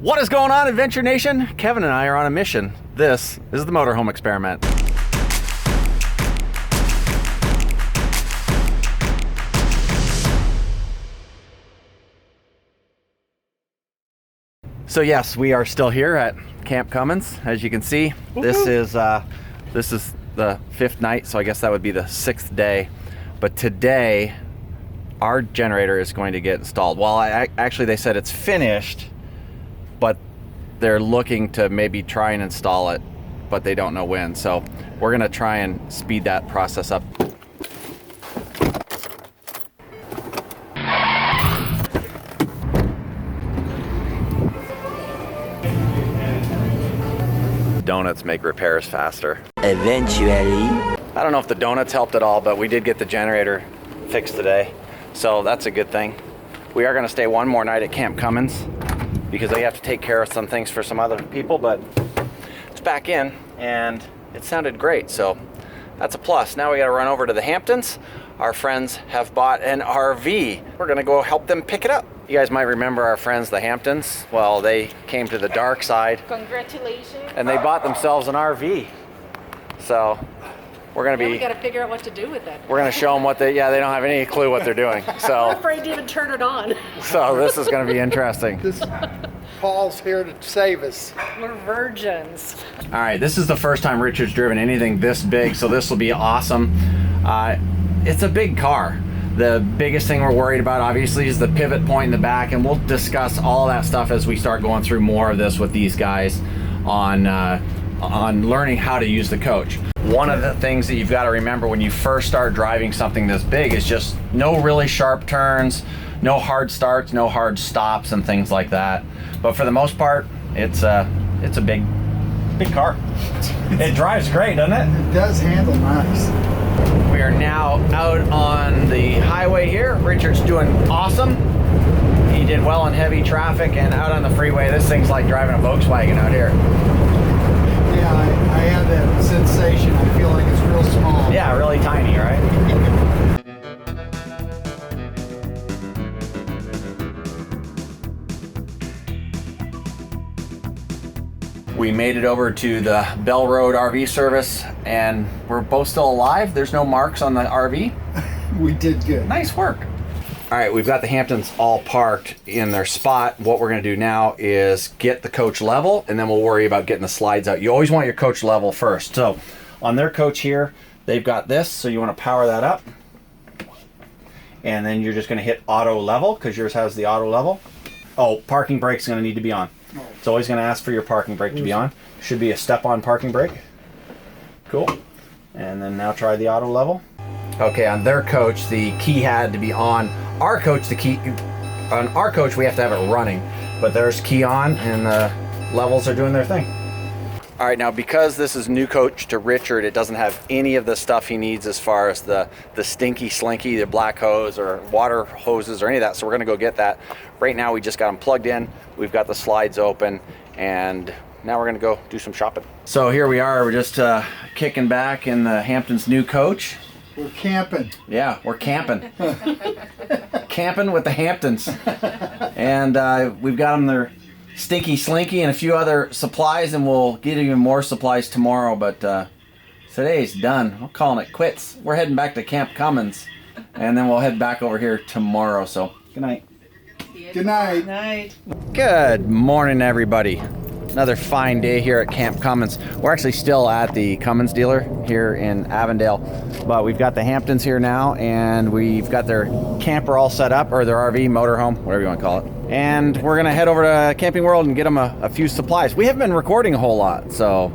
What is going on, Adventure Nation? Kevin and I are on a mission. This is the Motorhome Experiment. So yes, we are still here at Camp Cummins. As you can see, this is the 5th night, so I guess that would be the 6th day. But today, our generator is going to get installed. Well, actually they said it's finished, but they're looking to maybe try and install it, but they don't know when. So we're gonna try and speed that process up. Donuts make repairs faster. Eventually. I don't know if the donuts helped at all, but we did get the generator fixed today, so that's a good thing. We are gonna stay one more night at Camp Cummins because they have to take care of some things for some other people, but it's back in and it sounded great, so that's a plus. Now we gotta run over to the Hamptons. Our friends have bought an RV. We're gonna go help them pick it up. You guys might remember our friends, the Hamptons. Well, they came to the dark side. Congratulations. And they bought themselves an RV. So we're gonna we gotta figure out what to do with that. We're gonna show them what they don't have any clue what they're doing. So I'm afraid to even turn it on. So this is gonna be interesting. Paul's here to save us. We're virgins. All right, this is the first time Richard's driven anything this big, so this will be awesome. It's a big car. The biggest thing we're worried about, obviously, is the pivot point in the back, and we'll discuss all that stuff as we start going through more of this with these guys on learning how to use the coach. One of the things that you've got to remember when you first start driving something this big is just no really sharp turns, no hard starts, no hard stops, and things like that. But for the most part, it's a big car. It drives great, doesn't it? It does handle nice. We are now out on the highway here. Richard's doing awesome. He did well in heavy traffic and out on the freeway. This thing's like driving a Volkswagen out here. Yeah, I have that sensation. I feel like it's real small. Yeah, really tiny, right? We made it over to the Bell Road RV service and we're both still alive. There's no marks on the RV. We did good. Nice work. All right, we've got the Hamptons all parked in their spot. What we're gonna do now is get the coach level and then we'll worry about getting the slides out. You always want your coach level first. So on their coach here, they've got this, so you wanna power that up. And then you're just gonna hit auto level because yours has the auto level. Oh, parking brake's gonna need to be on. It's always going to ask for your parking brake to be on. Should be a step-on parking brake. Cool. And then now try the auto level. Okay, on their coach, the key had to be on. Our coach, on our coach, we have to have it running. But there's key on, and the levels are doing their thing. All right, now because this is new coach to Richard, it doesn't have any of the stuff he needs as far as the stinky slinky, the black hose or water hoses or any of that. So we're going to go get that. Right now, we just got them plugged in. We've got the slides open, and now we're going to go do some shopping. So here we are. We're just kicking back in the Hamptons new coach. We're camping. Yeah, we're camping. Camping with the Hamptons. And we've got them there. Stinky Slinky and a few other supplies, and we'll get even more supplies tomorrow, but today's done. We're calling it quits. We're heading back to Camp Cummins, and then we'll head back over here tomorrow, so good night. Good night. Good night. Good morning, everybody. Another fine day here at Camp Cummins. We're actually still at the Cummins dealer here in Avondale, but we've got the Hamptons here now, and we've got their camper all set up, or their RV, motorhome, whatever you want to call it. And we're gonna head over to Camping World and get them a few supplies. We haven't been recording a whole lot, so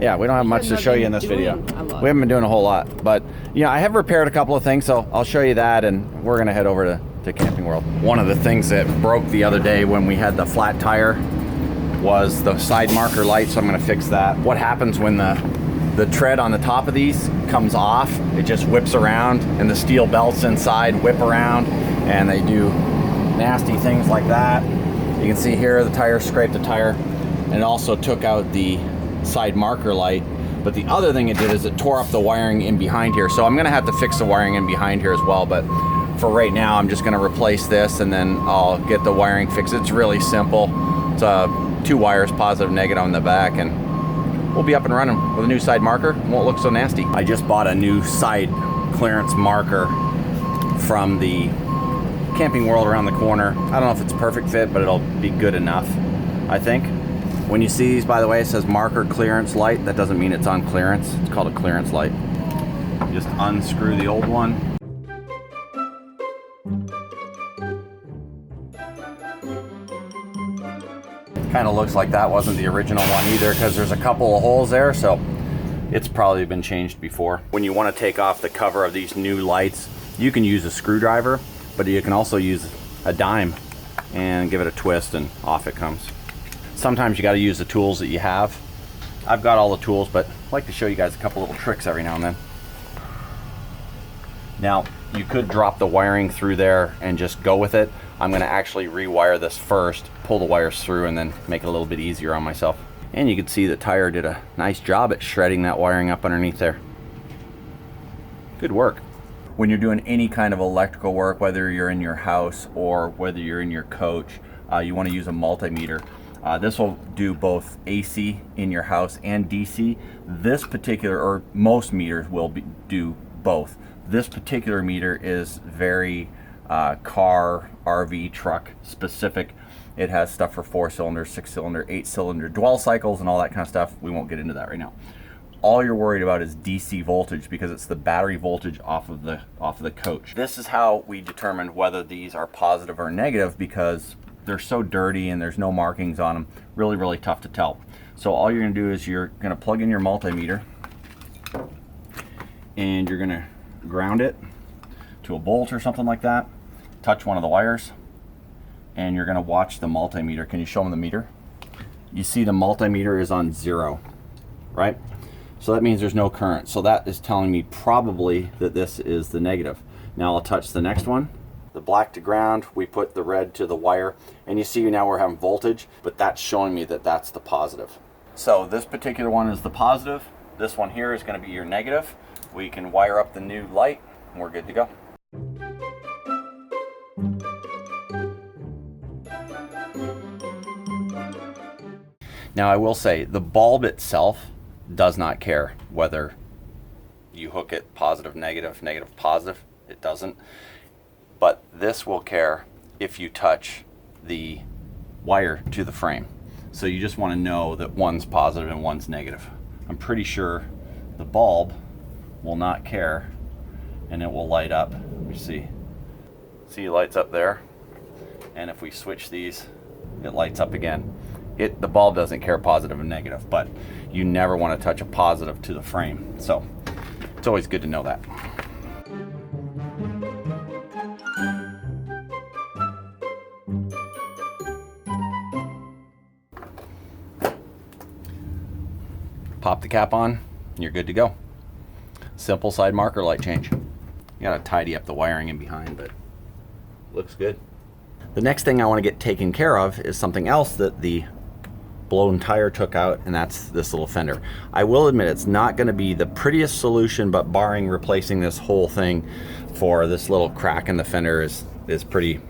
yeah, we don't have much to show you in this video. We haven't been doing a whole lot, but I have repaired a couple of things, so I'll show you that, and we're gonna head over to Camping World. One of the things that broke the other day when we had the flat tire was the side marker light, so I'm gonna fix that. What happens when the tread on the top of these comes off, it just whips around, and the steel belts inside whip around, and they do nasty things like that. You can see here the tire scraped the tire, and it also took out the side marker light. But the other thing it did is it tore up the wiring in behind here, so I'm gonna have to fix the wiring in behind here as well. But for right now, I'm just gonna replace this, and then I'll get the wiring fixed. It's really simple. It's 2 wires, positive, negative on the back, and we'll be up and running with a new side marker. It won't look so nasty. I just bought a new side clearance marker from the Camping World around the corner. I don't know if it's a perfect fit, but it'll be good enough, I think. When you see these, by the way, it says marker clearance light. That doesn't mean it's on clearance. It's called a clearance light. Just unscrew the old one. Kind of looks like that wasn't the original one either, because there's a couple of holes there, so it's probably been changed before. When you want to take off the cover of these new lights, you can use a screwdriver, but you can also use a dime and give it a twist and off it comes. Sometimes you got to use the tools that you have. I've got all the tools, but I'd like to show you guys a couple little tricks every now and then. Now, you could drop the wiring through there and just go with it. I'm going to actually rewire this first, pull the wires through, and then make it a little bit easier on myself. And you can see the tire did a nice job at shredding that wiring up underneath there. Good work. When you're doing any kind of electrical work, whether you're in your house or whether you're in your coach, you want to use a multimeter. This will do both AC in your house and DC. This particular, or most meters will do both. This particular meter is very car, RV, truck specific. It has stuff for 4-cylinder, 6-cylinder, 8-cylinder dwell cycles and all that kind of stuff. We won't get into that right now. All you're worried about is DC voltage, because it's the battery voltage off of the coach. This is how we determine whether these are positive or negative, because they're so dirty and there's no markings on them. Really, really tough to tell. So all you're gonna do is you're gonna plug in your multimeter and you're gonna ground it to a bolt or something like that. Touch one of the wires and you're gonna watch the multimeter. Can you show them the meter? You see the multimeter is on 0, right? So that means there's no current. So that is telling me probably that this is the negative. Now I'll touch the next one. The black to ground, we put the red to the wire, and you see now we're having voltage, but that's showing me that that's the positive. So this particular one is the positive. This one here is going to be your negative. We can wire up the new light and we're good to go. Now I will say the bulb itself does not care whether you hook it positive, negative, negative, positive. It doesn't. But this will care if you touch the wire to the frame. So you just want to know that one's positive and one's negative. I'm pretty sure the bulb will not care and it will light up. Let me see. See, it lights up there. And if we switch these, it lights up again. The bulb doesn't care positive and negative, but you never want to touch a positive to the frame. So it's always good to know that. Pop the cap on, and you're good to go. Simple side marker light change. You gotta tidy up the wiring in behind, but looks good. The next thing I want to get taken care of is something else that the blown tire took out, and that's this little fender. I will admit it's not going to be the prettiest solution, but barring replacing this whole thing for this little crack in the fender is pretty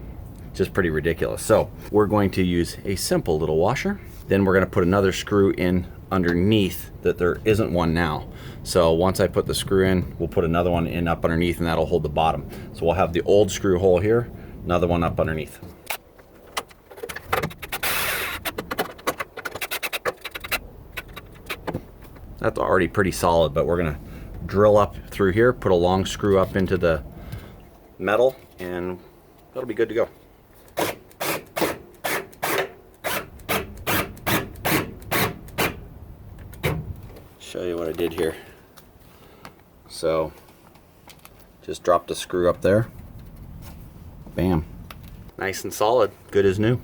ridiculous. So we're going to use a simple little washer. Then we're going to put another screw in underneath that there isn't one now. So once I put the screw in, we'll put another one in up underneath, and that'll hold the bottom. So we'll have the old screw hole here, another one up underneath. That's already pretty solid, but we're gonna drill up through here, put a long screw up into the metal, and that'll be good to go. Show you what I did here. So just drop the screw up there. Bam. Nice and solid, good as new.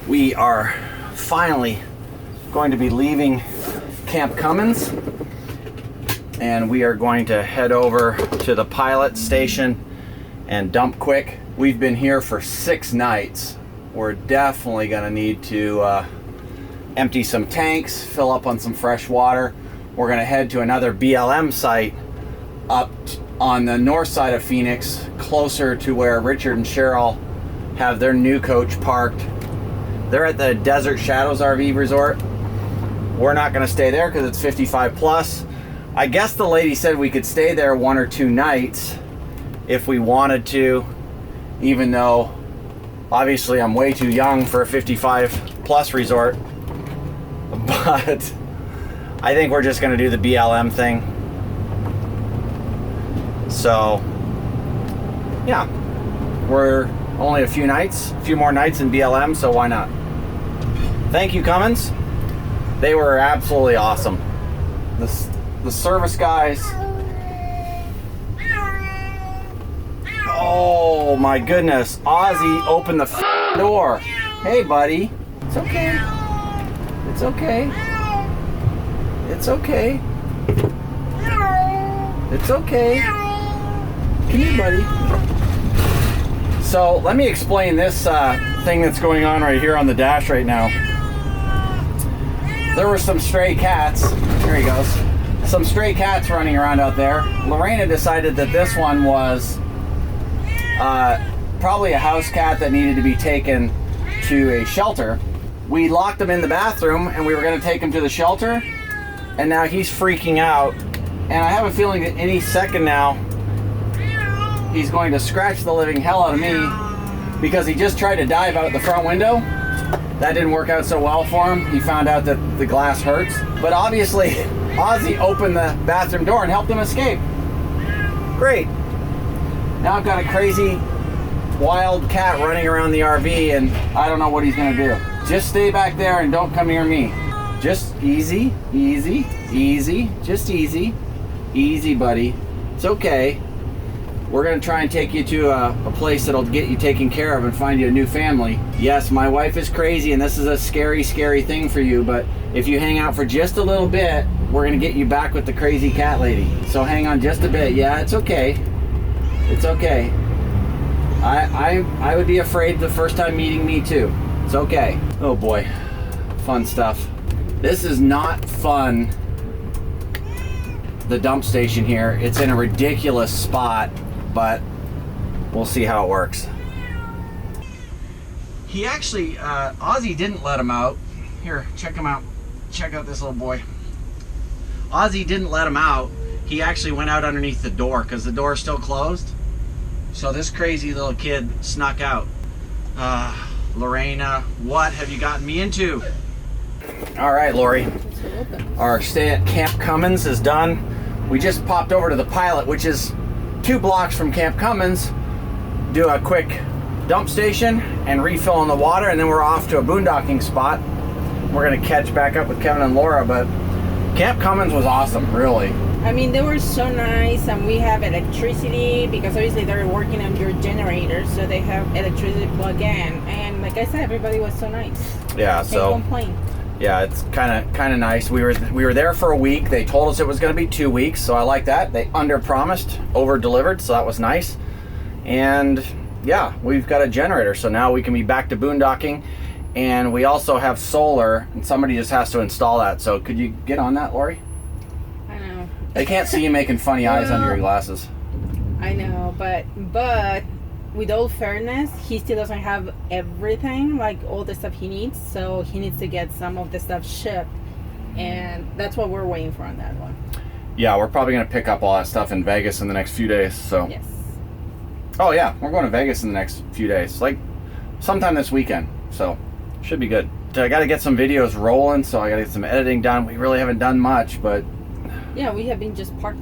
We are finally going to be leaving Camp Cummins, and we are going to head over to the pilot station and dump quick. We've been here for 6 nights. We're definitely gonna need to empty some tanks, fill up on some fresh water. We're gonna head to another BLM site up on the north side of Phoenix, closer to where Richard and Cheryl have their new coach parked. They're at the Desert Shadows RV Resort. We're not going to stay there because it's 55 plus. I guess the lady said we could stay there 1 or 2 nights if we wanted to, even though obviously I'm way too young for a 55 plus resort. But I think we're just going to do the BLM thing. So yeah, we're only a few more nights in BLM, so why not? Thank you, Cummins. They were absolutely awesome. The service guys. Oh my goodness. Ozzy opened the door. Hey buddy. It's okay. It's okay. It's okay. It's okay. Come here, buddy. So let me explain this thing that's going on right here on the dash right now. There were some stray cats. Here he goes. Some stray cats running around out there. Lorena decided that this one was probably a house cat that needed to be taken to a shelter. We locked him in the bathroom and we were going to take him to the shelter, and now he's freaking out, and I have a feeling that any second now he's going to scratch the living hell out of me because he just tried to dive out the front window. That didn't work out so well for him. He found out that the glass hurts, but obviously Ozzy opened the bathroom door and helped him escape. Great. Now I've got a crazy wild cat running around the RV and I don't know what he's gonna do. Just stay back there and don't come near me. Just easy, easy, easy, just easy. Easy, buddy. It's okay. We're gonna try and take you to a place that'll get you taken care of and find you a new family. Yes, my wife is crazy and this is a scary, scary thing for you, but if you hang out for just a little bit, we're gonna get you back with the crazy cat lady. So hang on just a bit. Yeah, it's okay. It's okay. I would be afraid the first time meeting me too. It's okay. Oh boy, fun stuff. This is not fun. The dump station here. It's in a ridiculous spot, but we'll see how it works. He actually, Ozzy didn't let him out. Here, check him out. Check out this little boy. Ozzy didn't let him out. He actually went out underneath the door because the door is still closed. So this crazy little kid snuck out. Lorena, what have you gotten me into? All right, Lori. Our stay at Camp Cummins is done. We just popped over to the Pilot, which is 2 blocks from Camp Cummins. Do a quick dump station and refill on the water, and then we're off to a boondocking spot. We're gonna catch back up with Kevin and Laura, but Camp Cummins was awesome, really. I mean, they were so nice, and we have electricity because obviously they're working on your generators, so they have electricity plug in. And like I said, everybody was so nice. Yeah, so can't complain. Yeah, it's kind of nice. We were there for a week. They told us it was going to be 2 weeks, so I like that. They under-promised, over-delivered, so that was nice. And yeah, we've got a generator, so now we can be back to boondocking. And we also have solar, and somebody just has to install that. So could you get on that, Lori? I know. They can't see you making funny eyes under your glasses. I know, but with all fairness, he still doesn't have everything, like all the stuff he needs, so he needs to get some of the stuff shipped, and that's what we're waiting for on that one. Yeah, we're probably going to pick up all that stuff in Vegas in the next few days, so. Yes. Oh yeah, we're going to Vegas in the next few days, like sometime this weekend, so should be good. I got to get some videos rolling, so I got to get some editing done. We really haven't done much, but. Yeah, we have been just parked.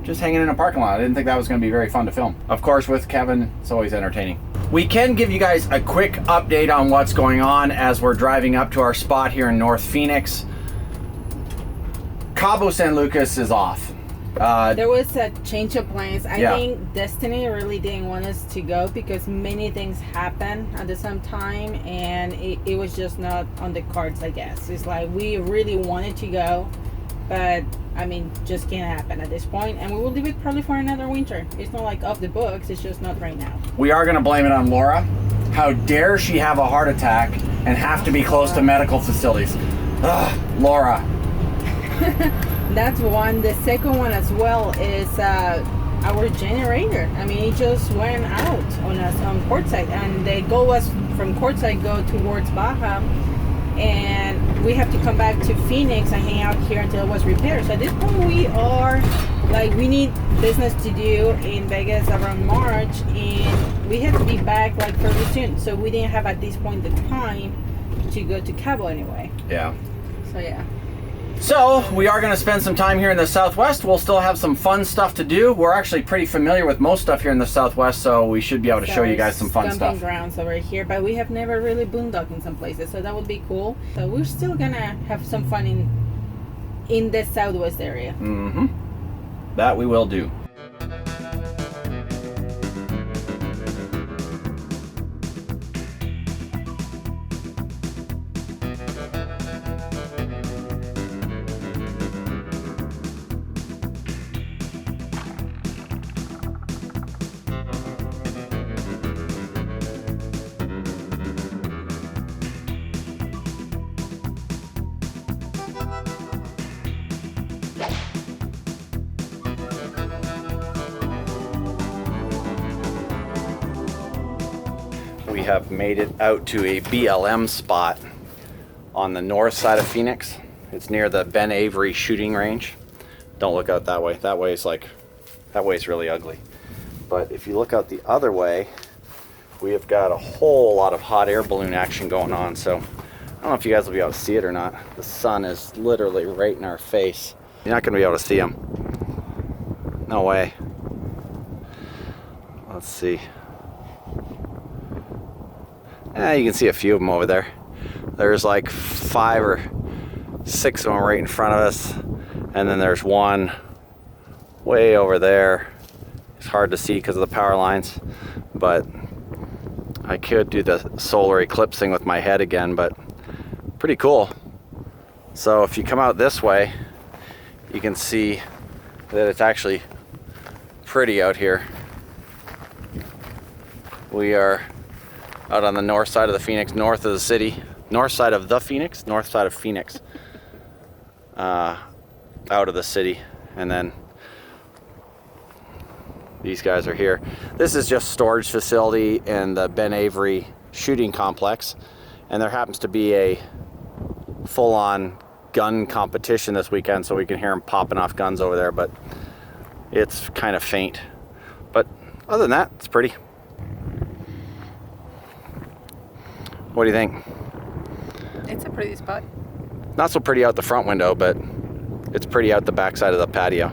Just hanging in a parking lot. I didn't think that was going to be very fun to film. Of course, with Kevin, it's always entertaining. We can give you guys a quick update on what's going on as we're driving up to our spot here in North Phoenix. Cabo San Lucas is off. There was a change of plans. I Yeah. think Destiny really didn't want us to go because many things happened at the same time, and it was just not on the cards, I guess. It's like we really wanted to go, but I mean, just can't happen at this point, and we will leave it probably for another winter. It's not like off the books, it's just not right now. We are going to blame it on Laura. How dare she have a heart attack and have to be close to medical facilities? Ugh, Laura. That's one. The second one as well is our generator. I mean, it just went out on us on courtside, and they go us from courtside go towards Baja, and we have to come back to Phoenix and hang out here until it was repaired. So at this point, we are like, we need business to do in Vegas around March, and we have to be back like fairly soon. So we didn't have at this point the time to go to Cabo anyway. Yeah. So yeah. So we are going to spend some time here in the Southwest. We'll still have some fun stuff to do. We're actually pretty familiar with most stuff here in the Southwest, so we should be able to show you guys some fun stuff. Grounds over here, but we have never really boondocking in some places, so that would be cool. So we're still gonna have some fun in the Southwest area. Mm-hmm. That we will do. We have made it out to a BLM spot on the north side of Phoenix. It's near the Ben Avery shooting range. Don't look out that way. That way is really ugly. But if you look out the other way, we have got a whole lot of hot air balloon action going on. So I don't know if you guys will be able to see it or not. The sun is literally right in our face. You're not going to be able to see them. No way. Let's see. You can see a few of them over there. There's like 5 or 6 of them right in front of us. And then there's one way over there. It's hard to see because of the power lines. But I could do the solar eclipse thing with my head again, but pretty cool. So if you come out this way, you can see that it's actually pretty out here. We are out on the north side of the Phoenix, north of the city, north side of the Phoenix, north side of Phoenix, out of the city, and then these guys are here. This is just storage facility in the Ben Avery shooting complex, and there happens to be a full-on gun competition this weekend, so we can hear them popping off guns over there, but it's kind of faint. But other than that, it's pretty. What do you think? It's a pretty spot. Not so pretty out the front window, but it's pretty out the backside of the patio.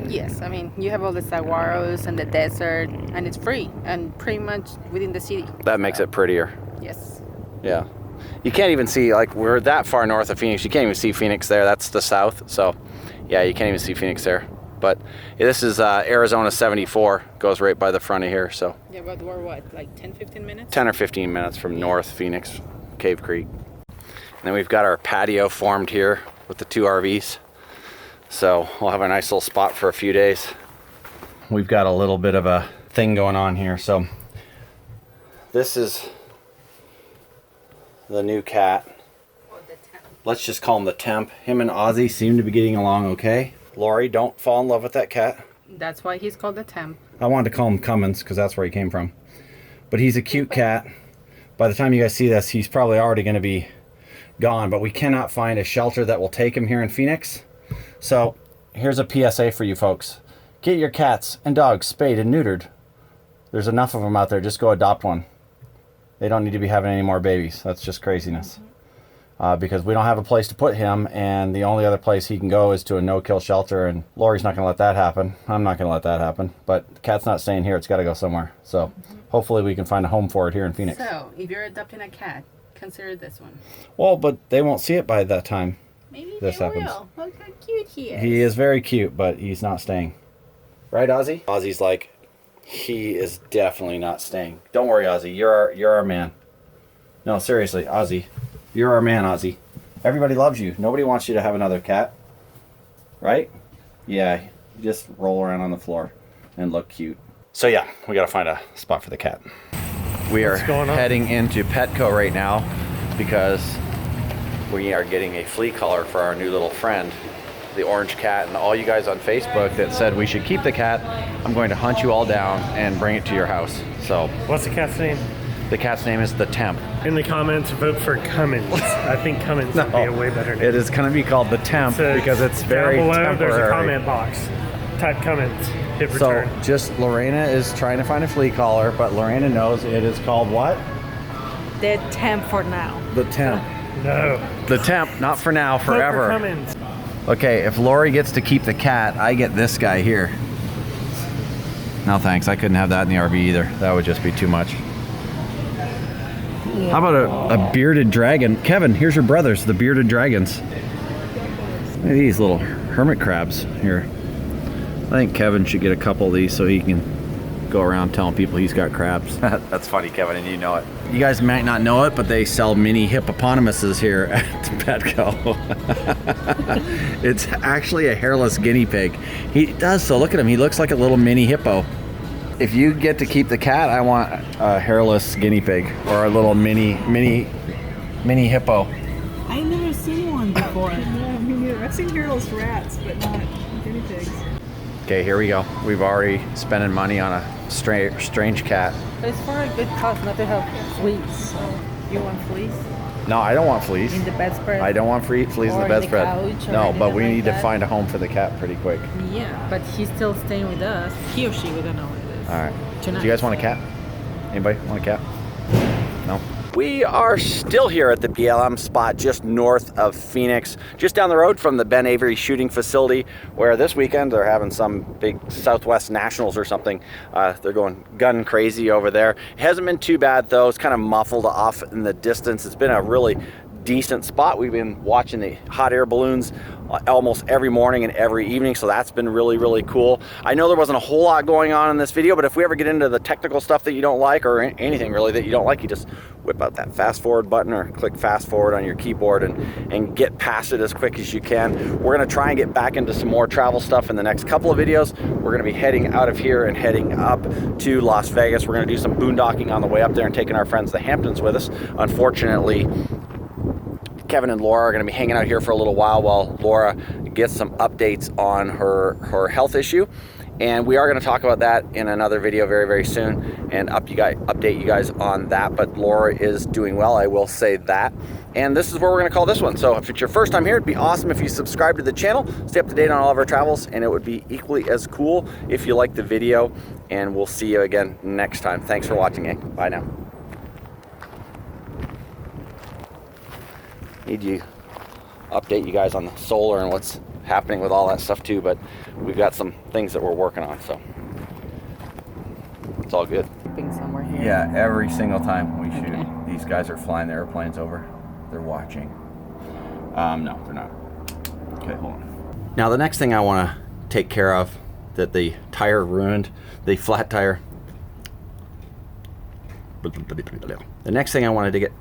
Yes, I mean, you have all the saguaros and the desert, and it's free and pretty much within the city. That makes it prettier. Yes. Yeah. You can't even see, like, we're that far north of Phoenix. You can't even see Phoenix there. That's the south. So, yeah, you can't even see Phoenix there. But yeah, this is Arizona 74. Goes right by the front of here. So. Yeah, but we're what, like 10, 15 minutes? 10 or 15 minutes from North Phoenix, Cave Creek. And then we've got our patio formed here with the 2 RVs. So we'll have a nice little spot for a few days. We've got a little bit of a thing going on here. So this is the new cat. Let's just call him the temp. Him and Ozzy seem to be getting along okay. Lori, don't fall in love with that cat. That's why he's called the temp. I wanted to call him Cummins because that's where he came from. But he's a cute cat. By the time you guys see this, he's probably already going to be gone. But we cannot find a shelter that will take him here in Phoenix. So here's a PSA for you folks. Get your cats and dogs spayed and neutered. There's enough of them out there. Just go adopt one. They don't need to be having any more babies. That's just craziness. Because we don't have a place to put him, and the only other place he can go is to a no-kill shelter, and Lori's not going to let that happen. I'm not going to let that happen. But the cat's not staying here. It's got to go somewhere. So hopefully we can find a home for it here in Phoenix. So, if you're adopting a cat, consider this one. Well, but they won't see it by that time. Maybe this they happens. will. Look how cute he is. He is very cute, but he's not staying. Right, Ozzy? Ozzy's like, he is definitely not staying. Don't worry, Ozzy. You're our man. No, seriously, Ozzy. You're our man, Ozzy. Everybody loves you. Nobody wants you to have another cat. Right? Yeah, you just roll around on the floor and look cute. So yeah, we gotta find a spot for the cat. We are heading into Petco right now because we are getting a flea collar for our new little friend. the orange cat, and all you guys on Facebook that said we should keep the cat, I'm going to hunt you all down and bring it to your house. So What's the cat's name? the cat's name is the Temp. In the comments, vote for Cummins. I think Cummins would be a way better name. It is going to be called the Temp because it's very down below, temporary. there's a comment box. Type Cummins. Hit return. So just Lorena is trying to find a flea collar, but Lorena knows it is called what? The temp for now. The Temp. No. The Temp, not for now, Vote for forever. Cummins. Okay, if Lori gets to keep the cat, I get this guy here. No thanks, I couldn't have that in the RV either. That would just be too much. How about a bearded dragon? Kevin, here's your brothers, the bearded dragons. Look at these little hermit crabs here. I think Kevin should get a couple of these so he can go around telling people he's got crabs. That's funny, Kevin, and you know it. You guys might not know it, but they sell mini hippopotamuses here at Petco. It's actually a hairless guinea pig. He does, so look at him. He looks like a little mini hippo. If you get to keep the cat, I want a hairless guinea pig or a little mini hippo. I never seen one before. Yeah, me neither. I've seen hairless rats, but not guinea pigs. Okay, here we go. We've already spending money on a strange cat. But it's for a good cause not to have fleas. So you want fleas No, I don't want fleas. in the bedspread? I don't want fleas in Or the in the bedspread. couch or No, but anything we like need to that. find a home for the cat pretty quick. Yeah, but he's still staying with us. He or she, we don't know what it is. All right. Tonight. Do you guys want a cat? Anybody want a cat? No? We are still here at the BLM spot just north of Phoenix, just down the road from the Ben Avery shooting facility, where this weekend they're having some big Southwest Nationals or something. They're going gun crazy over there. It hasn't been too bad though. It's kind of muffled off in the distance. It's been a really decent spot. We've been watching the hot air balloons almost every morning and every evening, so that's been really cool. I know there wasn't a whole lot going on in this video, but if we ever get into the technical stuff that you don't like, or anything really that you don't like, you just whip out that fast forward button or click fast forward on your keyboard and get past it as quick as you can. We're going to try and get back into some more travel stuff in the next couple of videos. We're going to be heading out of here and heading up to Las Vegas. We're going to do some boondocking on the way up there and taking our friends the Hamptons with us. Unfortunately, Kevin and Laura are going to be hanging out here for a little while Laura gets some updates on her health issue, and we are going to talk about that in another video very soon and update you guys on that. But Laura is doing well, I will say that. And this is where we're going to call this one. So if it's your first time here, it'd be awesome if you subscribe to the channel, stay up to date on all of our travels, and it would be equally as cool if you like the video. And we'll see you again next time. Thanks for watching, eh? Bye now. Need you update you guys on the solar and what's happening with all that stuff too, but we've got some things that we're working on, so it's all good. Being somewhere here. Yeah, every single time we shoot, these guys are flying the airplanes over. They're watching. No, they're not. Okay, hold on. Now the next thing I want to take care of that the tire ruined, the flat tire. The next thing I wanted to get